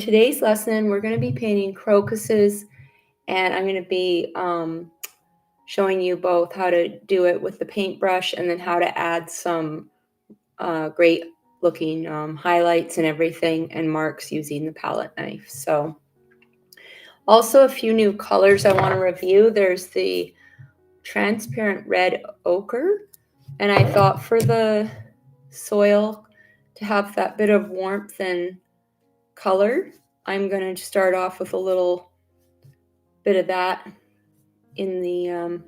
today's lesson, we're going to be painting crocuses, and I'm going to be showing you both how to do it with the paintbrush and then how to add some great looking highlights and everything and marks using the palette knife. So also a few new colors I want to review. There's the transparent red ochre, and I thought for the soil to have that bit of warmth and color, I'm going to start off with a little bit of that in the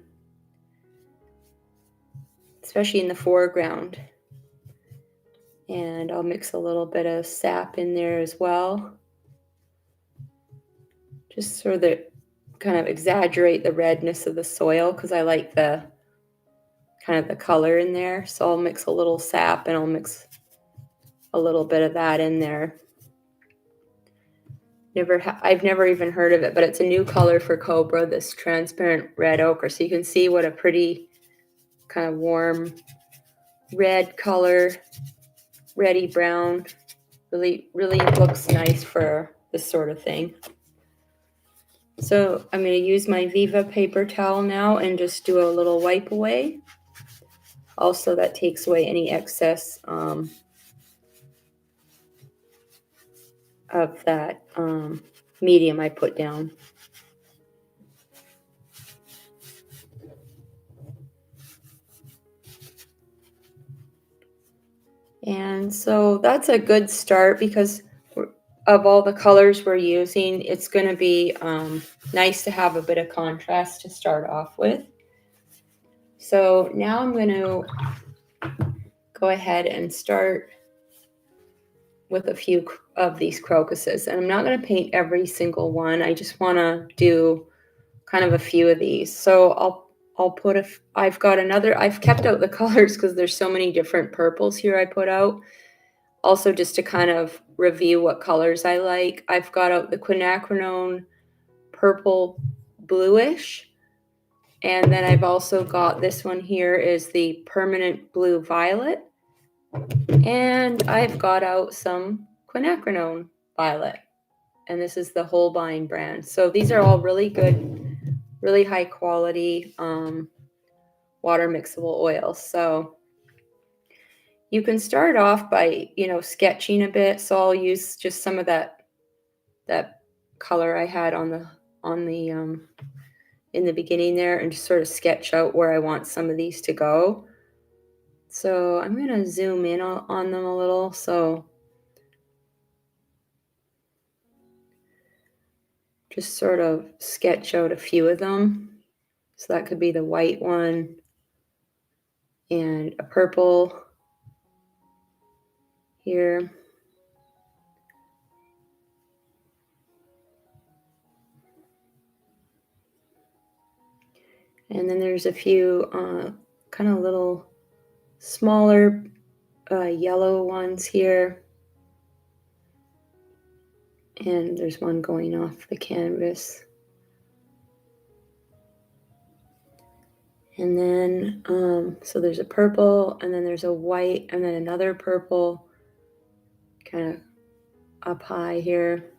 especially in the foreground, and I'll mix a little bit of sap in there as well, just so that kind of exaggerate the redness of the soil, because I like the kind of the color in there. So I'll mix a little sap and I'll mix a little bit of that in there. I've never even heard of it, but it's a new color for Cobra, this transparent red ochre. So you can see what a pretty kind of warm red color, reddy brown, really looks nice for this sort of thing. So I'm going to use my Viva paper towel now and just do a little wipe away. Also, that takes away any excess of that medium I put down. And so that's a good start, because of all the colors we're using, it's going to be nice to have a bit of contrast to start off with. So now I'm going to go ahead and start with a few of these crocuses. And I'm not going to paint every single one. I just want to do kind of a few of these. So I'll put I've kept out the colors because there's so many different purples here I put out. Also, just to kind of review what colors I like, I've got out the quinacridone purple bluish, and then I've also got this one here is the permanent blue violet, and I've got out some quinacridone violet, and this is the Holbein brand. So these are all really good, really high quality water mixable oils. So you can start off by, sketching a bit. So I'll use just some of that color I had on the in the beginning there, and just sort of sketch out where I want some of these to go. So I'm going to zoom in on them a little. So just sort of sketch out a few of them. So that could be the white one and a purple here. And then there's a few kind of little smaller yellow ones here. And there's one going off the canvas. And then, so there's a purple, and then there's a white, and then another purple kind of up high here.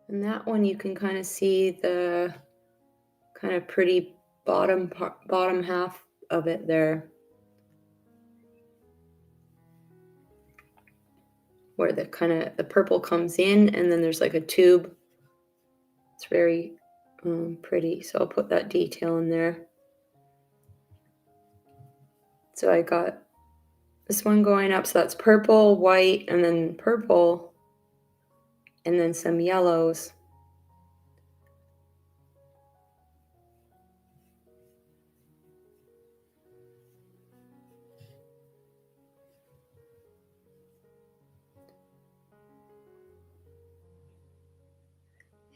And that one you can kind of see the kind of pretty bottom half of it there, where the purple comes in, and then there's like a tube. It's very pretty. So I'll put that detail in there. So I got this one going up. So that's purple, white, and then purple, and then some yellows.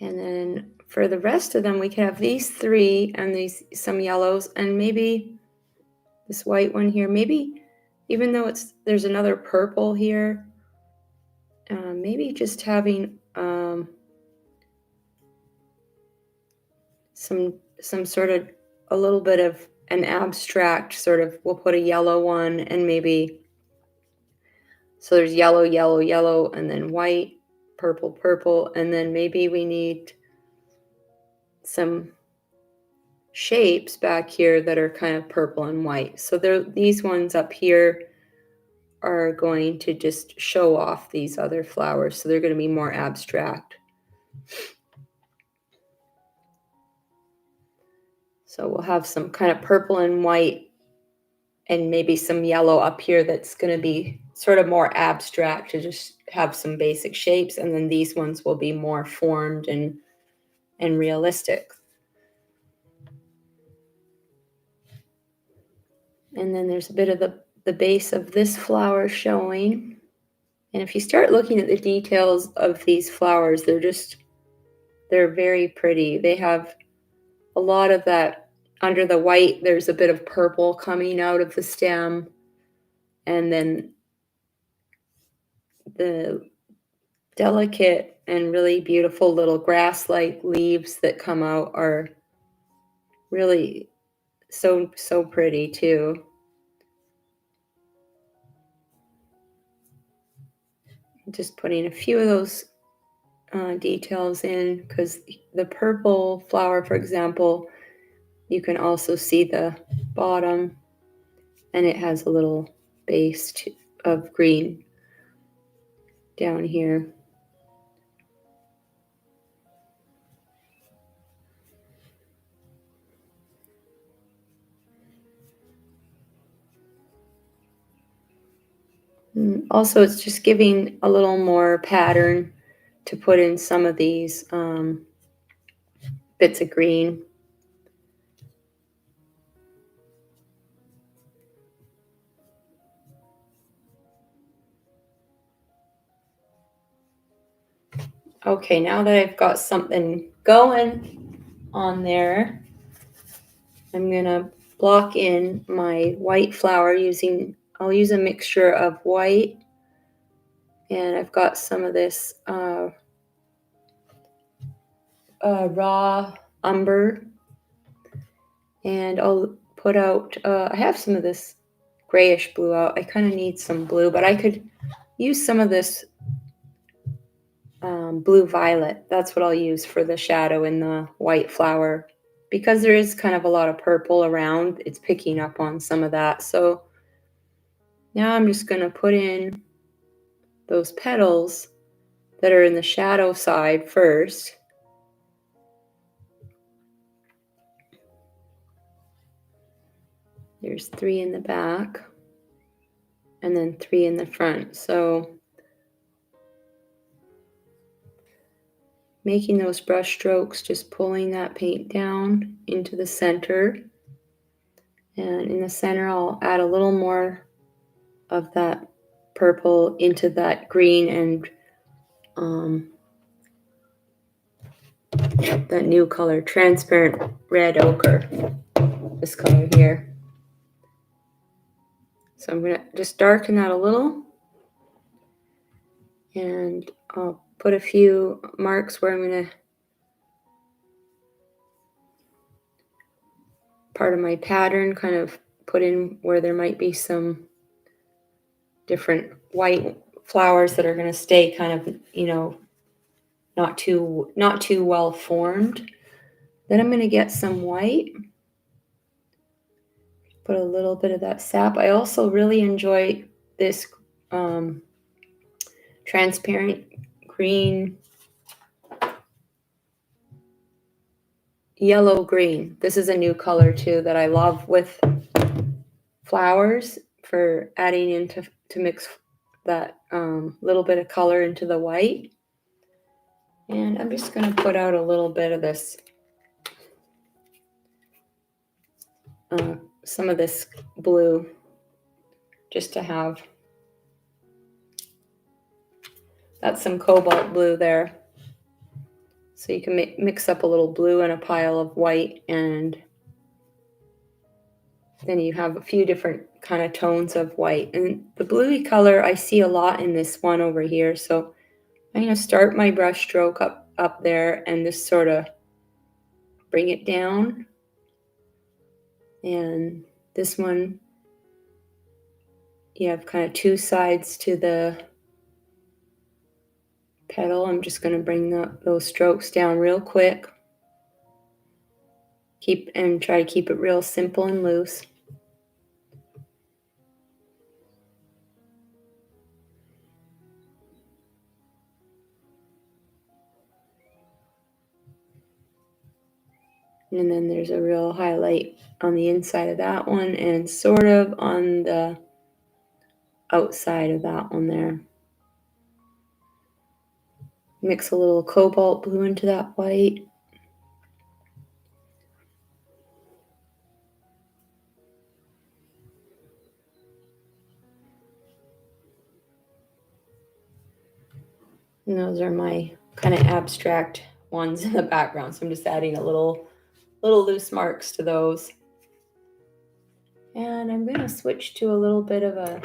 And then for the rest of them, we can have these three and some yellows, and maybe this white one here. Maybe even though there's another purple here, maybe just having some sort of a little bit of an abstract sort of, we'll put a yellow one and maybe, so there's yellow, yellow, yellow, and then white, purple, purple, and then maybe we need some shapes back here that are kind of purple and white. So these ones up here are going to just show off these other flowers. So they're going to be more abstract. So we'll have some kind of purple and white and maybe some yellow up here that's going to be sort of more abstract to just have some basic shapes. And then these ones will be more formed and realistic. And then there's a bit of the base of this flower showing. And if you start looking at the details of these flowers, they're very pretty. They have a lot of that under the white. There's a bit of purple coming out of the stem. And then the delicate and really beautiful little grass-like leaves that come out are really so pretty too. Just putting a few of those details in, because the purple flower, for example, you can also see the bottom and it has a little base of green down here. Also, it's just giving a little more pattern to put in some of these bits of green. Okay, now that I've got something going on there, I'm gonna block in my white flower I'll use a mixture of white, and I've got some of this raw umber, and I'll put out, I have some of this grayish blue out. I kind of need some blue, but I could use some of this blue violet. That's what I'll use for the shadow in the white flower, because there is kind of a lot of purple around. It's picking up on some of that. So now I'm just going to put in those petals that are in the shadow side first. There's 3 in the back and then 3 in the front. So making those brush strokes, just pulling that paint down into the center. And in the center, I'll add a little more of that purple into that green and that new color, transparent red ochre, this color here. So I'm going to just darken that a little, and I'll put a few marks where I'm going to, part of my pattern, kind of put in where there might be some different white flowers that are going to stay kind of, not too well formed. Then I'm going to get some white, put a little bit of that sap. I also really enjoy this transparent green, yellow green. This is a new color too that I love with flowers, for adding into to mix that little bit of color into the white. And I'm just going to put out a little bit of this, some of this blue, just to have, that's some cobalt blue there. So you can mix up a little blue and a pile of white, and then you have a few different kind of tones of white. And the bluey color I see a lot in this one over here. So I'm going to start my brush stroke up there and just sort of bring it down. And this one, you have kind of two sides to the petal. I'm just going to bring those strokes down real quick. Try to keep it real simple and loose. And then there's a real highlight on the inside of that one and sort of on the outside of that one there. Mix a little cobalt blue into that white. And those are my kind of abstract ones in the background. So I'm just adding a little loose marks to those. And I'm going to switch to a little bit of a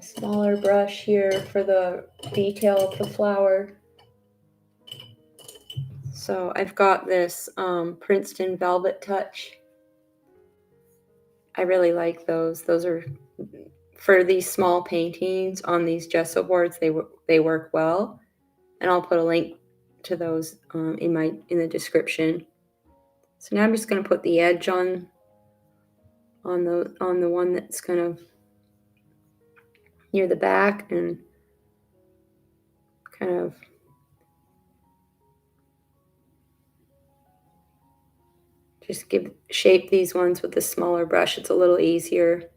smaller brush here for the detail of the flower. So I've got this Princeton Velvet Touch. I really like those. Those are, for these small paintings on these gesso boards, they work well. And I'll put a link to those in the description. So now I'm just going to put the edge on the one that's kind of near the back and kind of just shape these ones with the smaller brush. It's a little easier.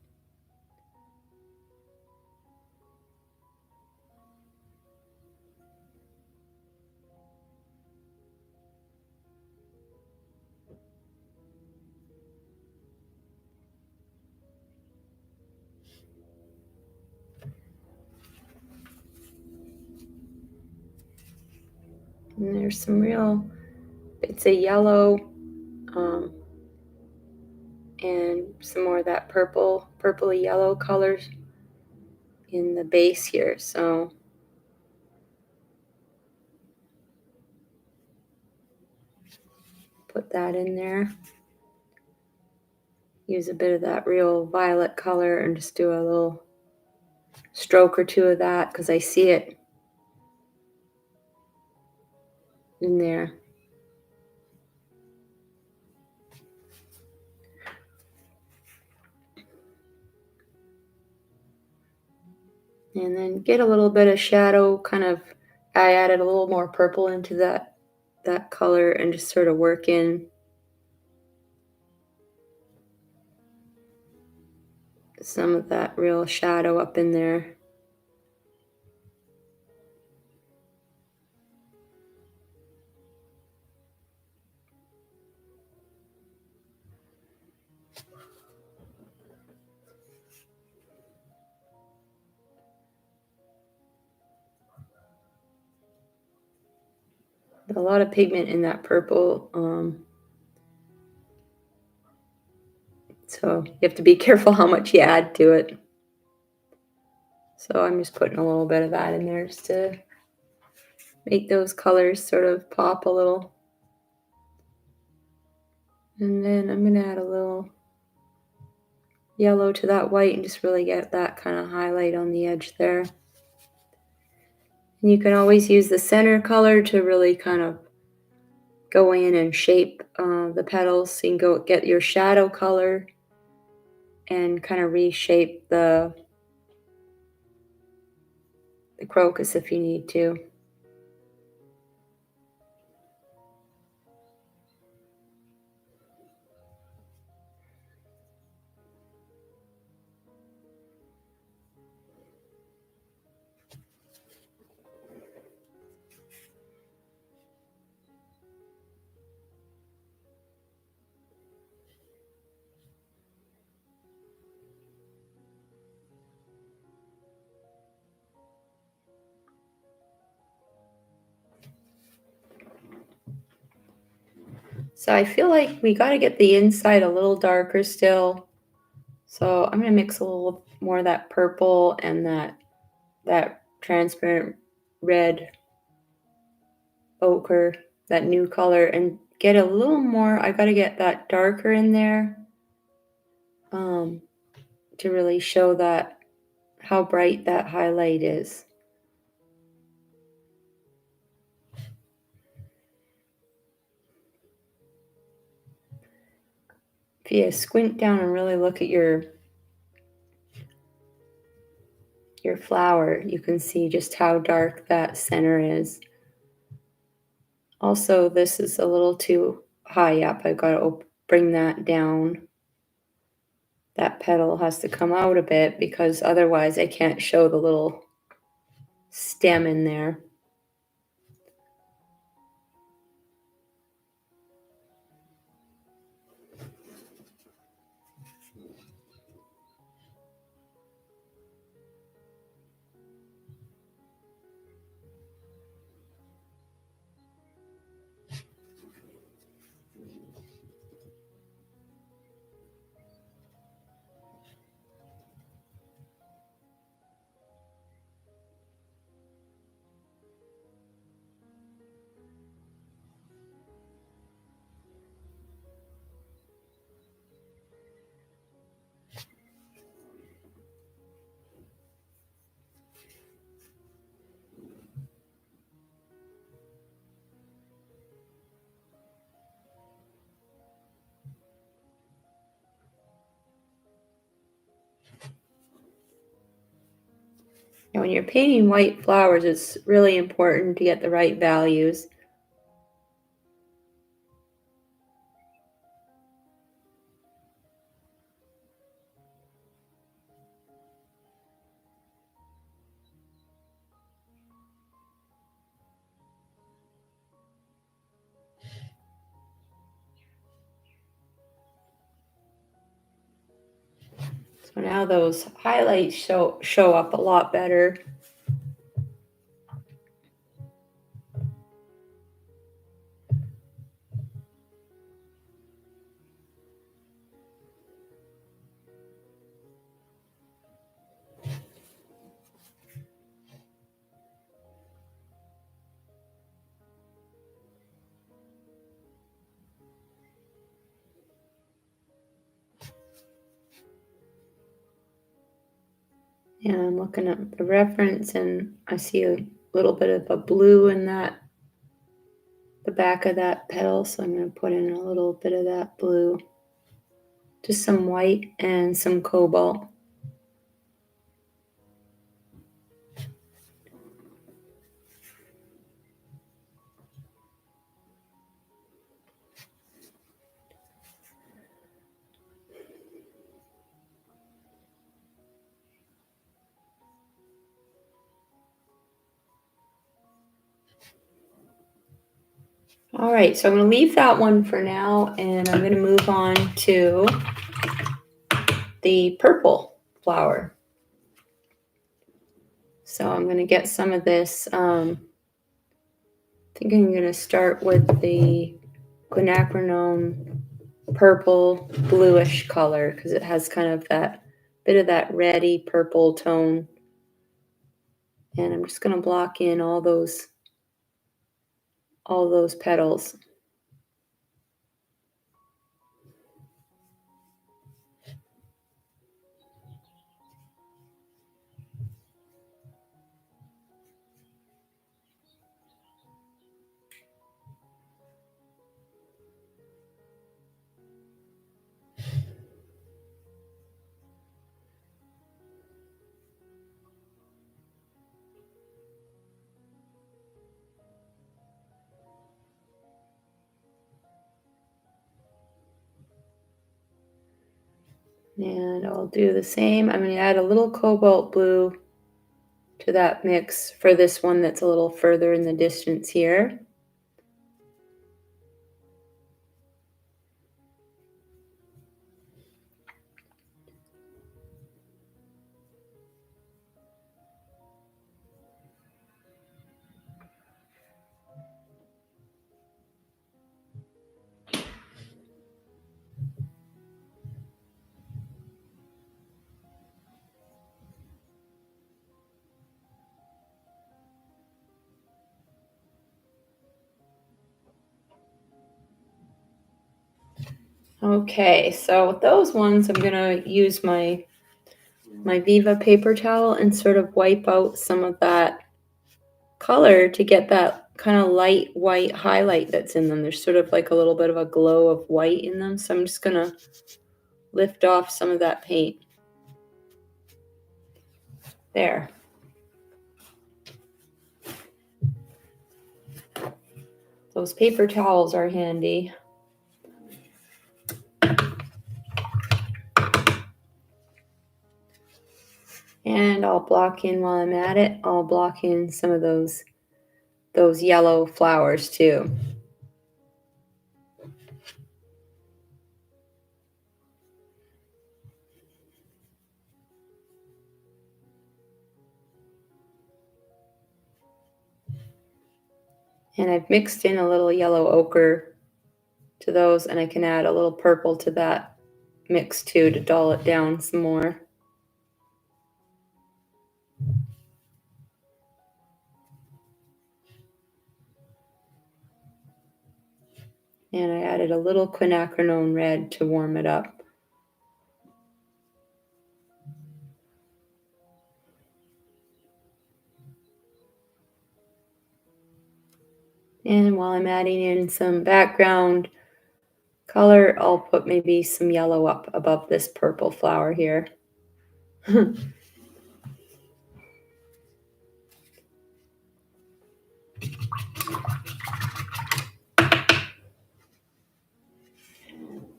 And there's some real, it's a yellow, and some more of that purpley yellow colors in the base here. So put that in there. Use a bit of that real violet color and just do a little stroke or two of that because I see it in there. And then get a little bit of shadow, I added a little more purple into that color and just sort of work in some of that real shadow up in there. A lot of pigment in that purple. So you have to be careful how much you add to it. So I'm just putting a little bit of that in there just to make those colors sort of pop a little. And then I'm going to add a little yellow to that white and just really get that kind of highlight on the edge there. And you can always use the center color to really kind of go in and shape the petals. So you can go get your shadow color and kind of reshape the crocus if you need to. So I feel like we got to get the inside a little darker still. So I'm going to mix a little more of that purple and that transparent red ochre that new color and get a little more. I got to get that darker in there to really show that how bright that highlight is. If you squint down and really look at your flower, you can see just how dark that center is. Also, this is a little too high up. I've got to bring that down. That petal has to come out a bit because otherwise I can't show the little stem in there. Now, when you're painting white flowers, it's really important to get the right values. So now those highlights show up a lot better. And I'm looking at the reference and I see a little bit of a blue in that, the back of that petal. So I'm going to put in a little bit of that blue. Just some white and some cobalt. All right, so I'm going to leave that one for now, and I'm going to move on to the purple flower. So I'm going to get some of this. I think I'm going to start with the quinacridone purple bluish color because it has kind of that bit of that reddy purple tone. And I'm just going to block in all those petals. And I'll do the same. I'm going to add a little cobalt blue to that mix for this one that's a little further in the distance here. Okay, so with those ones, I'm gonna use my Viva paper towel and sort of wipe out some of that color to get that kind of light white highlight that's in them. There's sort of like a little bit of a glow of white in them. So I'm just gonna lift off some of that paint. There. Those paper towels are handy. And I'll block in while I'm at it. I'll block in some of those yellow flowers too. And I've mixed in a little yellow ochre to those, and I can add a little purple to that mix too to dull it down some more. And I added a little quinacridone red to warm it up. And while I'm adding in some background color, I'll put maybe some yellow up above this purple flower here.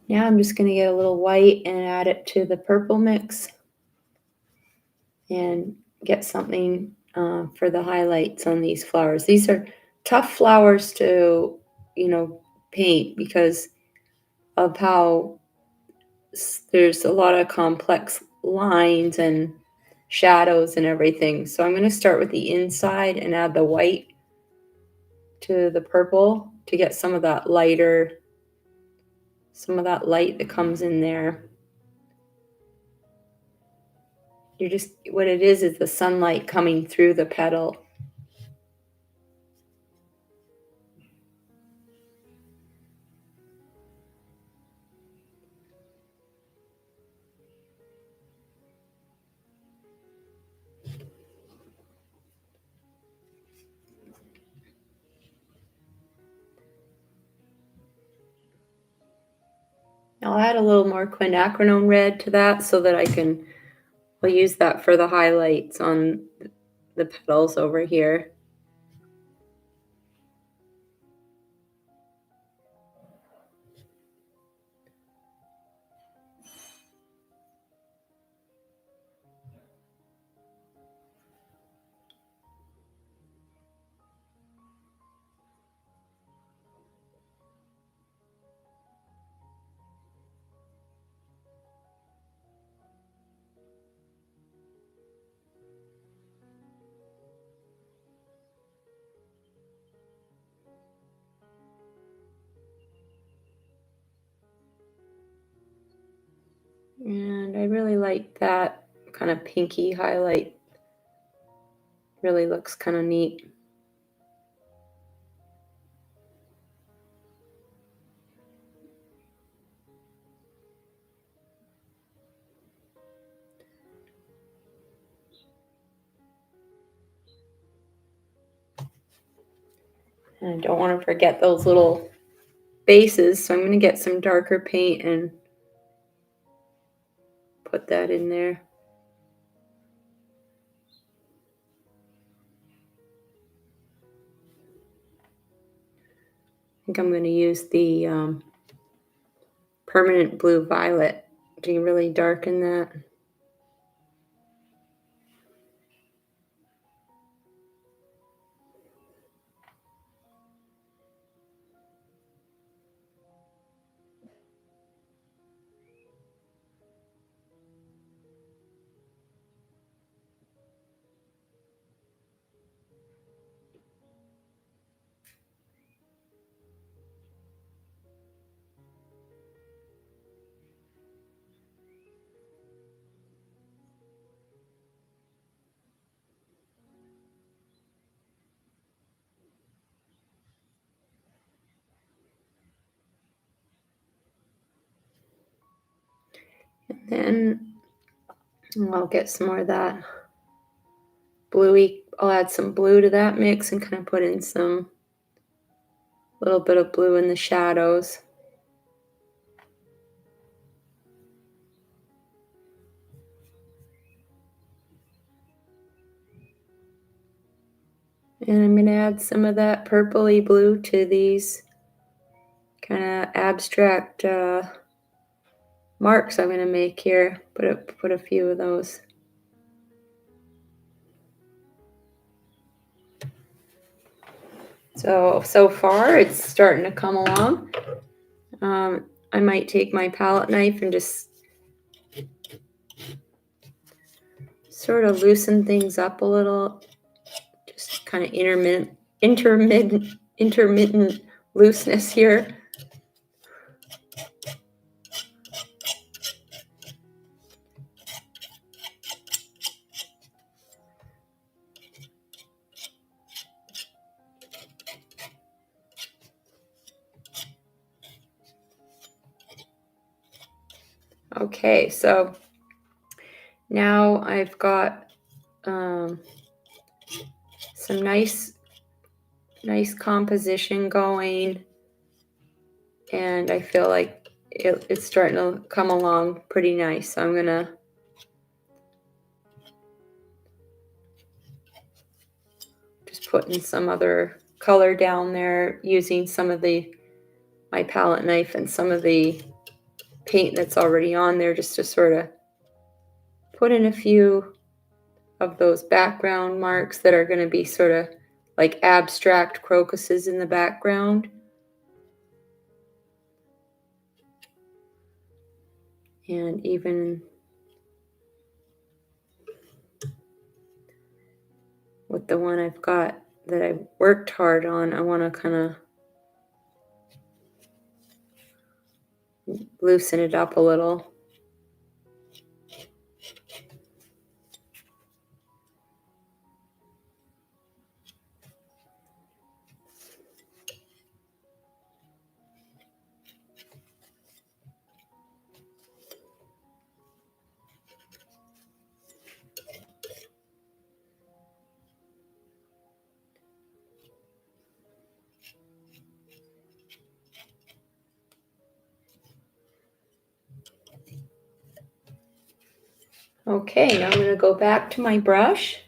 Now I'm just going to get a little white and add it to the purple mix and get something for the highlights on these flowers. These are tough flowers to, paint because of how there's a lot of complex lines and shadows and everything. So I'm going to start with the inside and add the white to the purple to get some of that light that comes in there. What it is the sunlight coming through the petal. I'll add a little more quinacridone red to that so that we'll use that for the highlights on the petals over here. And I really like that kind of pinky highlight. Really looks kind of neat. And I don't want to forget those little bases, so I'm going to get some darker paint and put that in there. I think I'm going to use the permanent blue violet to really darken that. Then I'll get some more of that bluey. I'll add some blue to that mix and kind of put in some little bit of blue in the shadows. And I'm going to add some of that purpley blue to these kind of abstract marks I'm going to make here. Put a few of those. So far it's starting to come along. I might take my palette knife and just sort of loosen things up a little. Just kind of intermittent looseness here. Okay, so now I've got some nice composition going, and I feel like it's starting to come along pretty nice. So I'm gonna just put in some other color down there using some of my palette knife and some of the paint that's already on there, just to sort of put in a few of those background marks that are going to be sort of like abstract crocuses in the background. And even with the one I've got that I worked hard on, I want to kind of loosen it up a little. Okay, now I'm going to go back to my brush,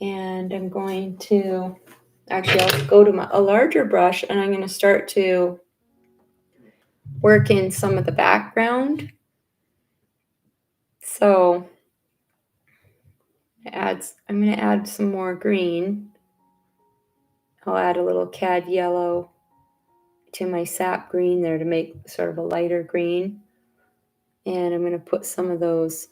and I'm going to, actually I'll go to a larger brush, and I'm going to start to work in some of the background. So I'm going to add some more green. I'll add a little cad yellow to my sap green there to make sort of a lighter green. And I'm going to put some of those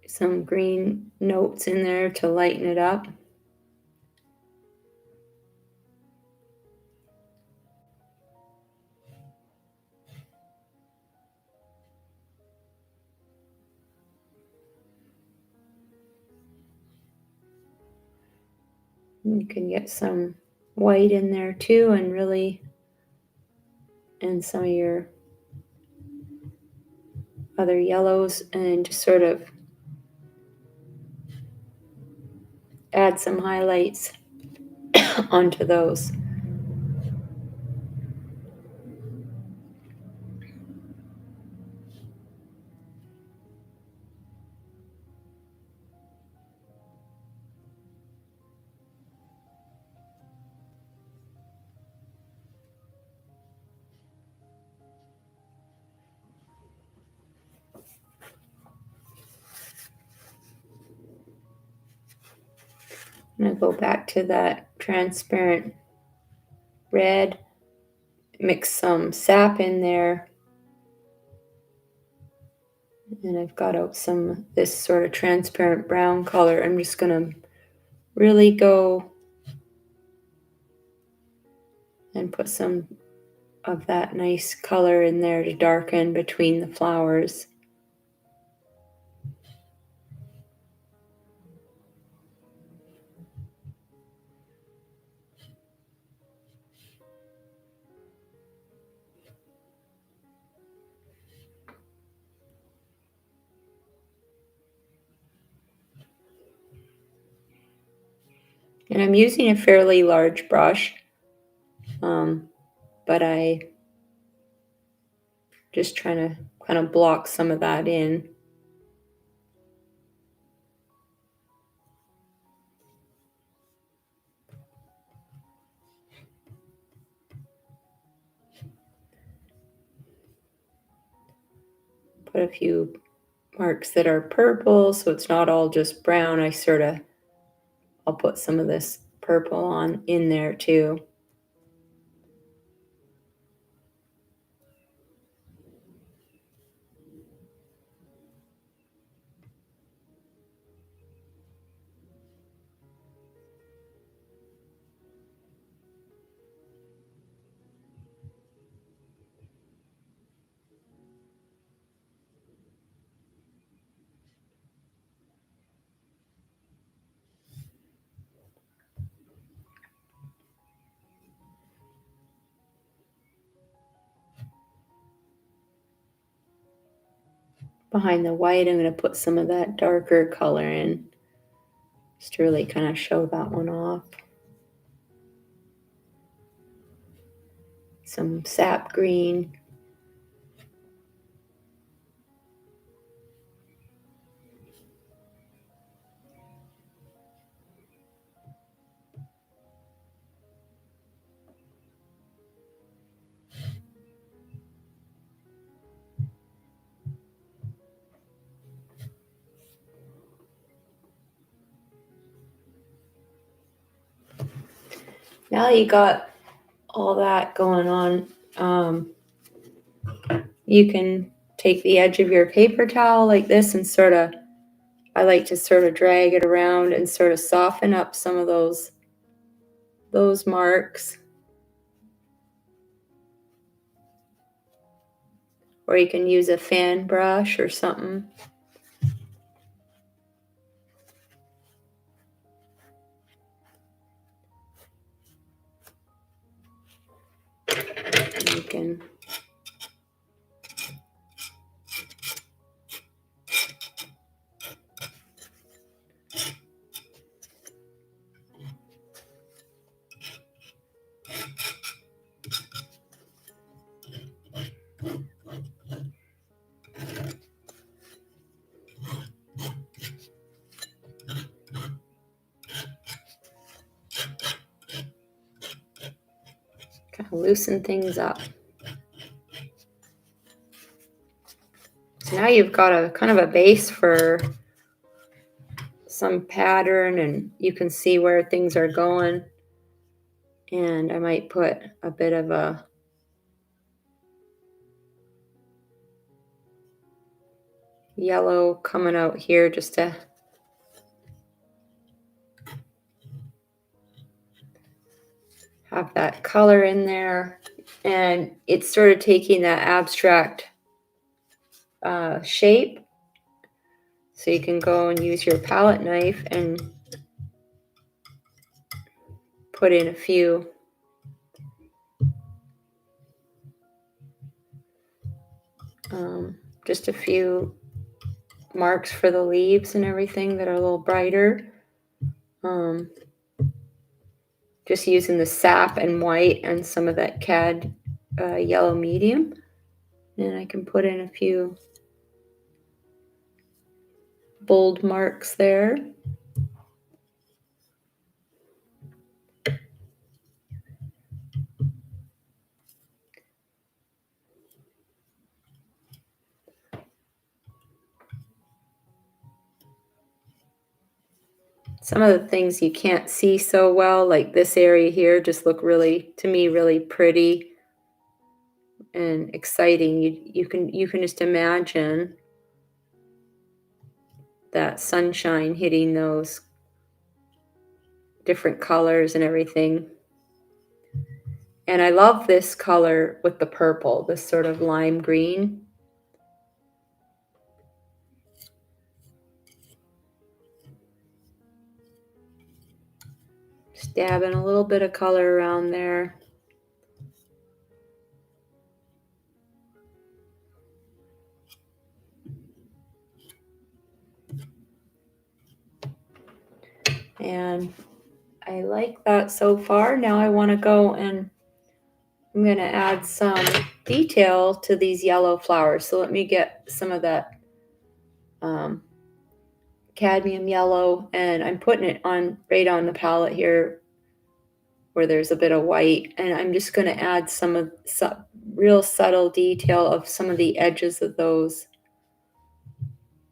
some green notes in there to lighten it up. You can get some white in there too, and some of your other yellows, and just sort of add some highlights onto those. I'm going to go back to that transparent red, mix some sap in there, and I've got out this sort of transparent brown color. I'm just going to really go and put some of that nice color in there to darken between the flowers. And I'm using a fairly large brush, but I just trying to kind of block some of that in. Put a few marks that are purple, so it's not all just brown. I'll put some of this purple on in there too. Behind the white, I'm going to put some of that darker color in, just to really kind of show that one off. Some sap green. Now you got all that going on, you can take the edge of your paper towel like this and I like to sort of drag it around and sort of soften up some of those marks. Or you can use a fan brush or something. You can kind of loosen things up. So now you've got a kind of a base for some pattern, and you can see where things are going. And I might put a bit of a yellow coming out here just to have that color in there. And it's sort of taking that abstract shape. So you can go and use your palette knife and put in just a few marks for the leaves and everything that are a little brighter. Just using the sap and white and some of that cad yellow medium. And I can put in a few bold marks there. Some of the things you can't see so well, like this area here, just look really, to me, really pretty and exciting. You can just imagine that sunshine hitting those different colors and everything. And I love this color with the purple, this sort of lime green. Just dabbing a little bit of color around there. And I like that so far. Now I want to go and I'm going to add some detail to these yellow flowers. So let me get some of that cadmium yellow, and I'm putting it on right on the palette here where there's a bit of white, and I'm just going to add some real subtle detail of some of the edges of those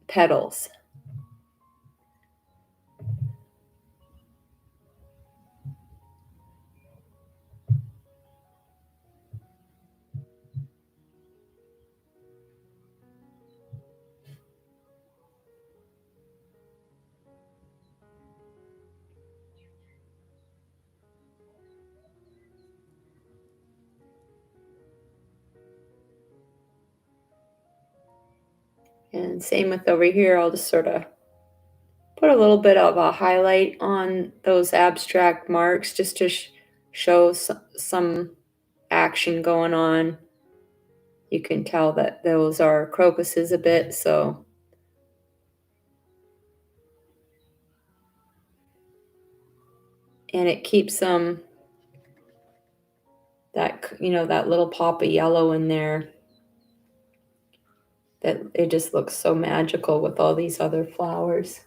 petals. And same with over here, I'll just sort of put a little bit of a highlight on those abstract marks just to show some action going on. You can tell that those are crocuses a bit, so. And it keeps that little pop of yellow in there, that it just looks so magical with all these other flowers.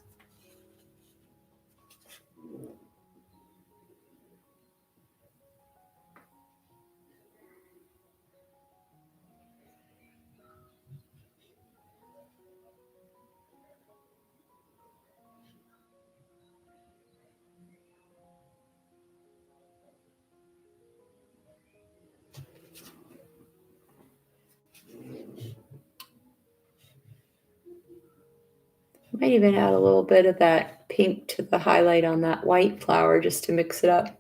Might even add a little bit of that pink to the highlight on that white flower just to mix it up.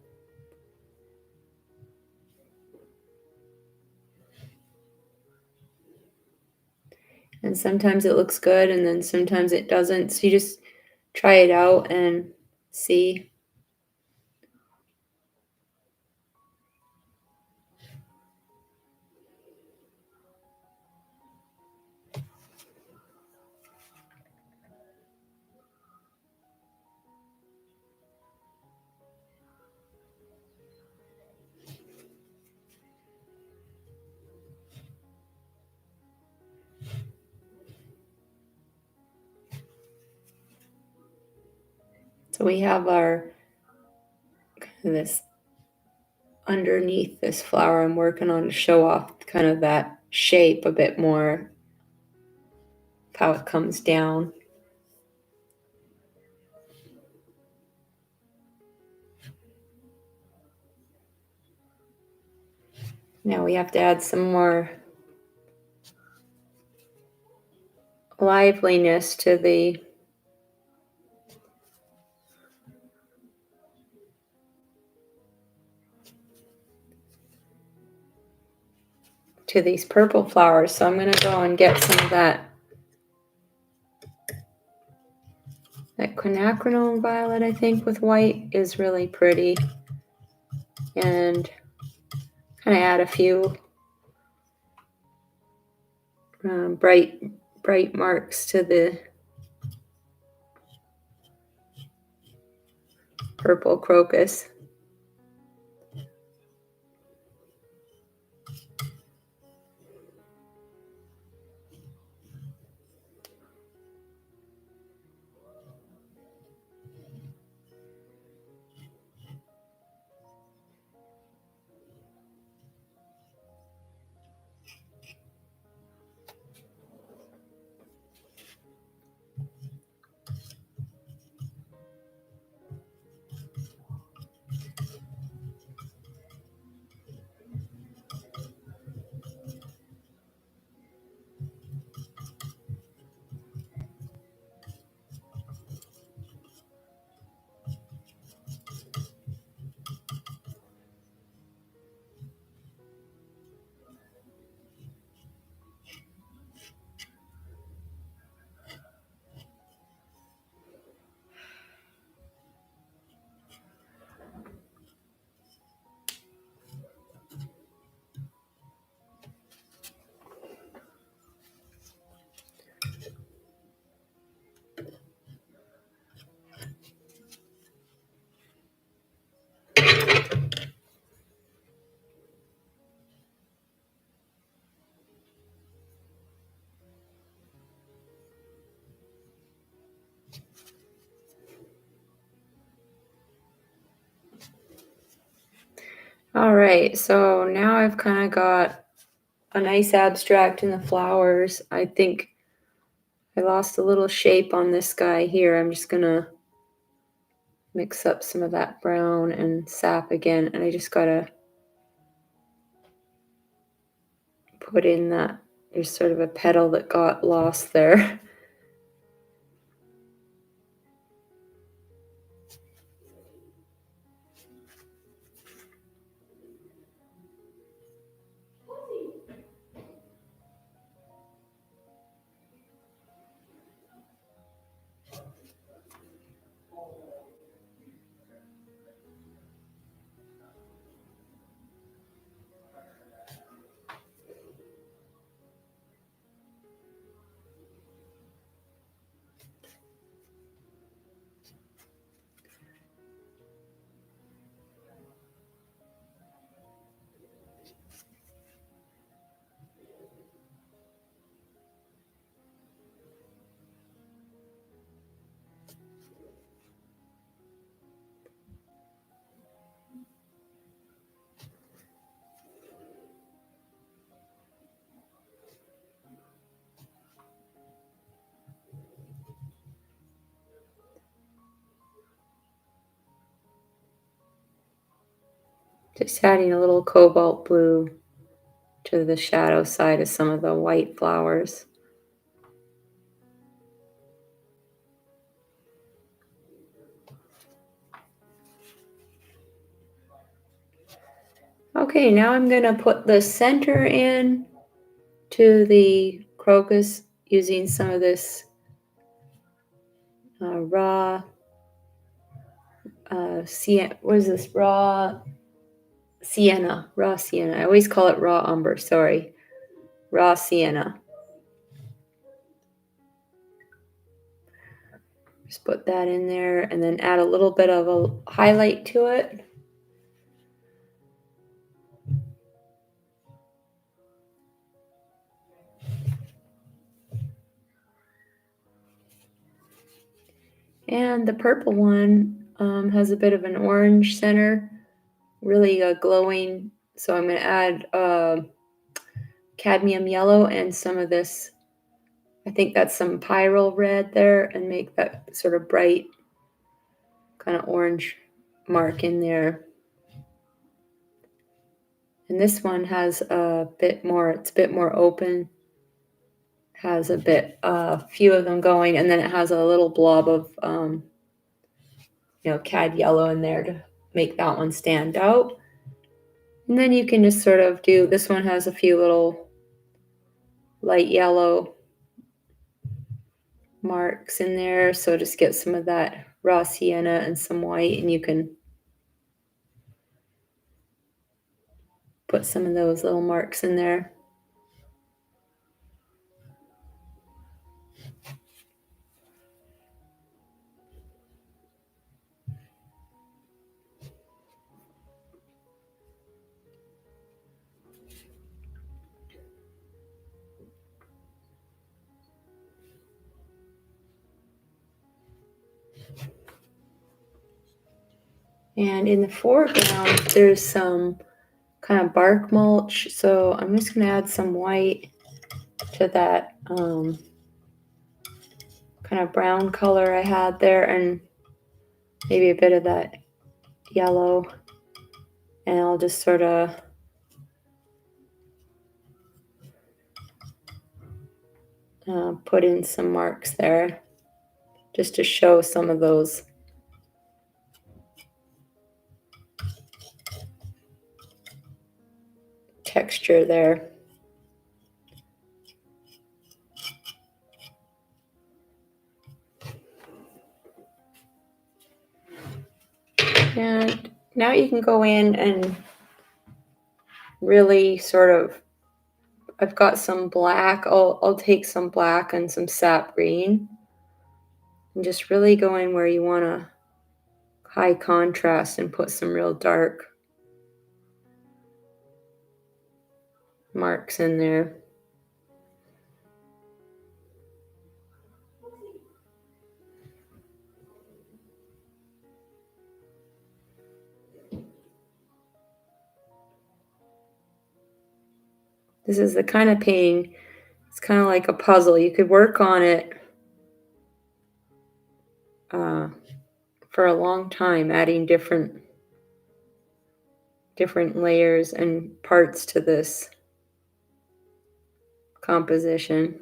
And sometimes it looks good and then sometimes it doesn't. So you just try it out and see. So we have this underneath this flower I'm working on to show off kind of that shape a bit more, how it comes down. Now we have to add some more liveliness to these purple flowers. So I'm going to go and get some of that quinacridone violet, I think, with white is really pretty. And kind of add a few bright marks to the purple crocus. All right, so now I've kind of got a nice abstract in the flowers. I think I lost a little shape on this guy here. I'm just gonna mix up some of that brown and sap again, and I just gotta put in that there's sort of a petal that got lost there. Just adding a little cobalt blue to the shadow side of some of the white flowers. Okay, now I'm gonna put the center in to the crocus using some of this raw what is this? Raw sienna. Raw sienna. I always call it raw umber, sorry. Raw sienna. Just put that in there and then add a little bit of a highlight to it. And the purple one has a bit of an orange center, really glowing. So I'm going to add cadmium yellow and some of this, I think that's some pyrrole red there, and make that sort of bright kind of orange mark in there. And this one has a bit more, it's a bit more open, has a few of them going, and then it has a little blob of, cad yellow in there to make that one stand out. And then you can just sort of do, this one has a few little light yellow marks in there. So just get some of that raw sienna and some white, and you can put some of those little marks in there. And in the foreground, there's some kind of bark mulch. So I'm just going to add some white to that kind of brown color I had there, and maybe a bit of that yellow. And I'll just sort of put in some marks there just to show some of those texture there. And now you can go in and really sort of, I've got some black, I'll take some black and some sap green and just really go in where you want to high contrast and put some real dark marks in there. This is the kind of painting, it's kind of like a puzzle. You could work on it for a long time, adding different layers and parts to this composition.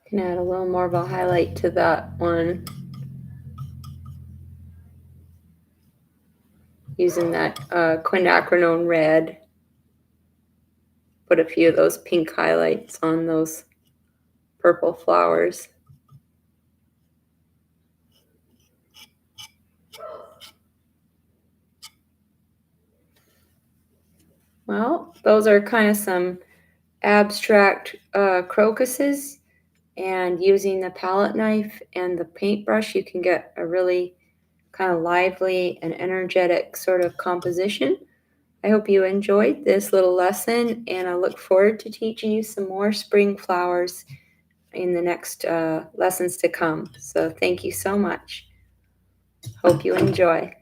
Can add a little more of a highlight to that one using that quinacridone red. Put a few of those pink highlights on those purple flowers. Well, those are kind of some abstract crocuses, and using the palette knife and the paintbrush, you can get a really kind of lively and energetic sort of composition. I hope you enjoyed this little lesson, and I look forward to teaching you some more spring flowers in the next lessons to come. So thank you so much. Hope you enjoy.